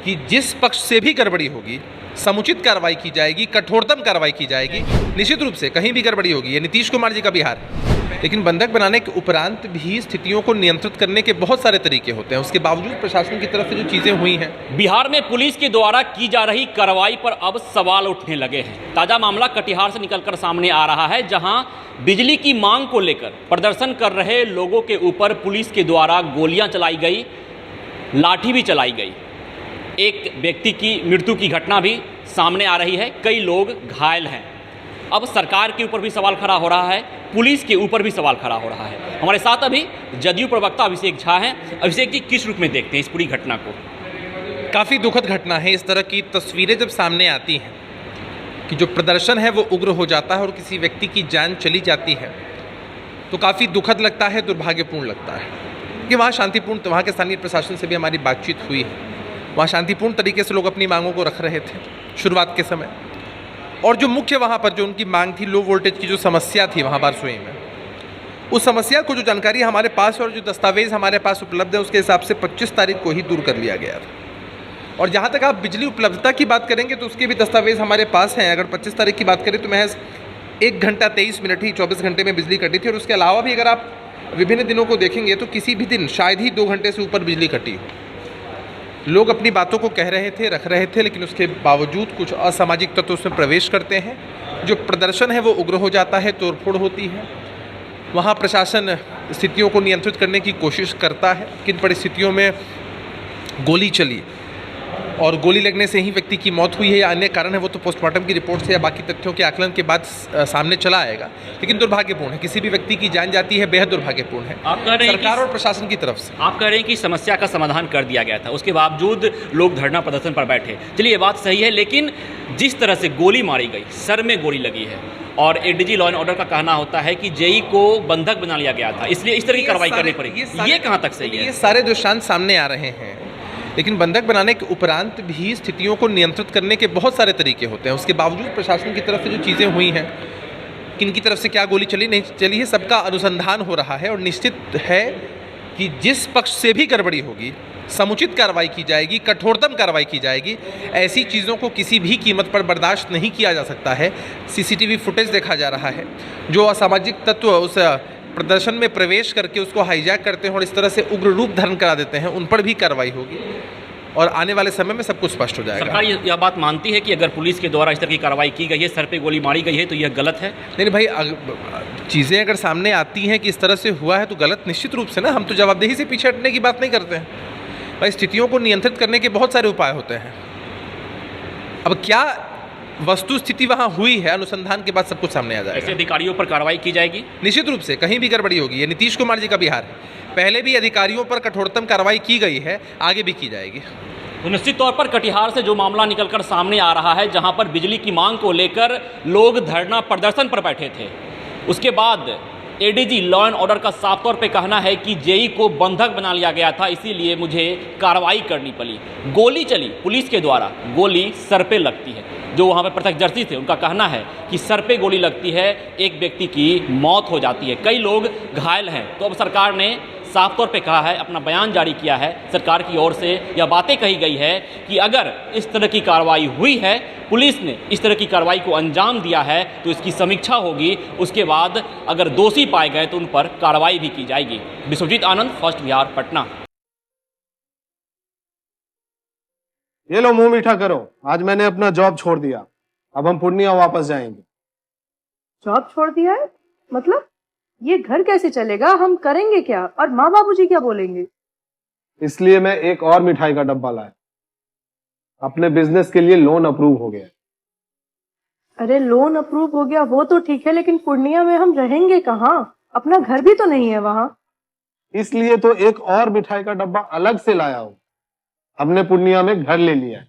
कि जिस पक्ष से भी गड़बड़ी होगी समुचित कार्रवाई की जाएगी, कठोरतम कार्रवाई की जाएगी। निश्चित रूप से कहीं भी गड़बड़ी होगी, ये नीतीश कुमार जी का बिहार है, लेकिन बंधक बनाने के उपरांत भी स्थितियों को नियंत्रित करने के बहुत सारे तरीके होते हैं। उसके बावजूद प्रशासन की तरफ से जो चीज़ें हुई हैं, बिहार में पुलिस के द्वारा की जा रही कार्रवाई पर अब सवाल उठने लगे हैं। ताजा मामला कटिहार से निकलकर सामने आ रहा है, जहां बिजली की मांग को लेकर प्रदर्शन कर रहे लोगों के ऊपर पुलिस के द्वारा गोलियां चलाई गई, लाठी भी चलाई गई। एक व्यक्ति की मृत्यु की घटना भी सामने आ रही है, कई लोग घायल हैं। अब सरकार के ऊपर भी सवाल खड़ा हो रहा है, पुलिस के ऊपर भी सवाल खड़ा हो रहा है। हमारे साथ अभी जदयू प्रवक्ता अभिषेक झा हैं। अभिषेक जी, किस रूप में देखते हैं इस पूरी घटना को? काफ़ी दुखद घटना है। इस तरह की तस्वीरें जब सामने आती हैं कि जो प्रदर्शन है वो उग्र हो जाता है और किसी व्यक्ति की जान चली जाती है, तो काफ़ी दुखद लगता है, दुर्भाग्यपूर्ण लगता है। कि वहाँ शांतिपूर्ण, वहाँ के स्थानीय प्रशासन से भी हमारी बातचीत हुई है, वहाँ शांतिपूर्ण तरीके से लोग अपनी मांगों को रख रहे थे शुरुआत के समय। और जो मुख्य वहाँ पर जो उनकी मांग थी, लो वोल्टेज की जो समस्या थी वहाँ बारसोई में, उस समस्या को जो जानकारी हमारे पास है और जो दस्तावेज हमारे पास उपलब्ध है, उसके हिसाब से 25 तारीख को ही दूर कर लिया गया था। और जहाँ तक आप बिजली उपलब्धता की बात करेंगे तो उसके भी दस्तावेज हमारे पास हैं। अगर 25 तारीख की बात करें तो महज 1 घंटा 23 मिनट ही 24 घंटे में बिजली कटी थी। और उसके अलावा भी अगर आप विभिन्न दिनों को देखेंगे तो किसी भी दिन शायद ही 2 घंटे से ऊपर बिजली कटी हो। लोग अपनी बातों को कह रहे थे, रख रहे थे, लेकिन उसके बावजूद कुछ असामाजिक तत्व उसमें प्रवेश करते हैं। जो प्रदर्शन है वो उग्र हो जाता है, तोड़फोड़ होती है। वहाँ प्रशासन स्थितियों को नियंत्रित करने की कोशिश करता है। किन परिस्थितियों में गोली चली और गोली लगने से ही व्यक्ति की मौत हुई है या अन्य कारण है, वो तो पोस्टमार्टम की रिपोर्ट से या बाकी तथ्यों के आकलन के बाद सामने चला आएगा। लेकिन दुर्भाग्यपूर्ण है, किसी भी व्यक्ति की जान जाती है, बेहद दुर्भाग्यपूर्ण है। आप कह रहे हैं सरकार और प्रशासन की तरफ से आप कह रहे हैं कि समस्या का समाधान कर दिया गया था, उसके बावजूद लोग धरना प्रदर्शन पर बैठे। चलिए, ये बात सही है, लेकिन जिस तरह से गोली मारी गई, सर में गोली लगी है, और एडीजी लॉ एंड ऑर्डर का कहना होता है कि जेई को बंधक बना लिया गया था, इसलिए इस तरह की कार्रवाई करनी पड़ेगी। ये कहाँ तक सही है? ये सारे दृष्टांत सामने आ रहे हैं, लेकिन बंधक बनाने के उपरांत भी स्थितियों को नियंत्रित करने के बहुत सारे तरीके होते हैं। उसके बावजूद प्रशासन की तरफ से जो चीज़ें हुई हैं, किन की तरफ से क्या गोली चली नहीं चली है, सबका अनुसंधान हो रहा है। और निश्चित है कि जिस पक्ष से भी गड़बड़ी होगी समुचित कार्रवाई की जाएगी, कठोरतम कार्रवाई की जाएगी। ऐसी चीज़ों को किसी भी कीमत पर बर्दाश्त नहीं किया जा सकता है। सीसीटीवी फुटेज देखा जा रहा है, जो असामाजिक तत्व उस प्रदर्शन में प्रवेश करके उसको हाईजैक करते हैं और इस तरह से उग्र रूप धारण करा देते हैं, उन पर भी कार्रवाई होगी और आने वाले समय में सब कुछ स्पष्ट हो जाएगा। सरकार यह बात मानती है कि अगर पुलिस के द्वारा इस तरह की कार्रवाई की गई है, सर पे गोली मारी गई है, तो यह गलत है? नहीं भाई, चीज़ें अगर सामने आती हैं कि इस तरह से हुआ है तो गलत निश्चित रूप से ना, हम तो जवाबदेही से पीछे हटने की बात नहीं करते हैं भाई। स्थितियों को नियंत्रित करने के बहुत सारे उपाय होते हैं। अब क्या वस्तु स्थिति वहाँ हुई है, अनुसंधान के बाद सब कुछ सामने आ जाएगा। ऐसे अधिकारियों पर कार्रवाई की जाएगी? निश्चित रूप से कहीं भी गड़बड़ी होगी, ये नीतीश कुमार जी का बिहार है। पहले भी अधिकारियों पर कठोरतम कार्रवाई की गई है, आगे भी की जाएगी। तो निश्चित तौर पर कटिहार से जो मामला निकलकर सामने आ रहा है, जहां पर बिजली की मांग को लेकर लोग धरना प्रदर्शन पर बैठे थे, उसके बाद एडीजी लॉ एंड ऑर्डर का साफ तौर पे कहना है कि जेई को बंधक बना लिया गया था, इसीलिए मुझे कार्रवाई करनी पड़ी। गोली चली पुलिस के द्वारा, गोली सर पे लगती है। जो वहाँ पे प्रत्यक्षदर्शी थे उनका कहना है कि सर पे गोली लगती है, एक व्यक्ति की मौत हो जाती है, कई लोग घायल हैं। तो अब सरकार ने साफ तौर पे कहा है, अपना बयान जारी किया है, सरकार की ओर से यह बातें कही गई है कि अगर इस तरह की कार्रवाई हुई है, पुलिस ने इस तरह की कार्रवाई को अंजाम दिया है, तो इसकी समीक्षा होगी। उसके बाद अगर दोषी पाए गए तो उन पर कार्रवाई भी की जाएगी। विश्वजीत आनंद, फर्स्ट बिहार, पटना। ये लो, मुंह मीठा करो। आज मैंने अपना जॉब छोड़ दिया, अब हम पूर्णिया वापस जाएंगे। जॉब छोड़ दिया है? मतलब ये घर कैसे चलेगा? हम करेंगे क्या? और माँ बाबूजी क्या बोलेंगे? इसलिए मैं एक और मिठाई का डब्बा लाया। अपने बिजनेस के लिए लोन अप्रूव हो गया। अरे लोन अप्रूव हो गया वो तो ठीक है, लेकिन पूर्णिया में हम रहेंगे कहाँ? अपना घर भी तो नहीं है वहाँ। इसलिए तो एक और मिठाई का डब्बा अलग से लाया हूँ। हमने पूर्णिया में घर ले लिया है,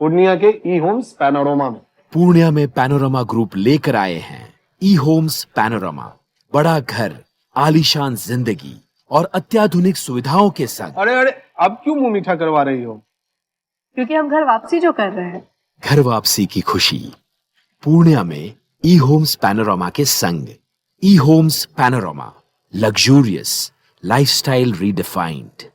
पूर्णिया के ई होम्स पैनोरमा में। पूर्णिया में पैनोरमा ग्रुप लेकर आए हैं ई होम्स पैनोरमा। बड़ा घर, आलीशान जिंदगी और अत्याधुनिक सुविधाओं के संग। अरे अब क्यों मुंह मीठा करवा रही हो? क्योंकि हम घर वापसी जो कर रहे हैं। घर वापसी की खुशी पूर्णिया में ई होम्स पैनोरमा के संग। ई Homes Panorama, luxurious lifestyle redefined.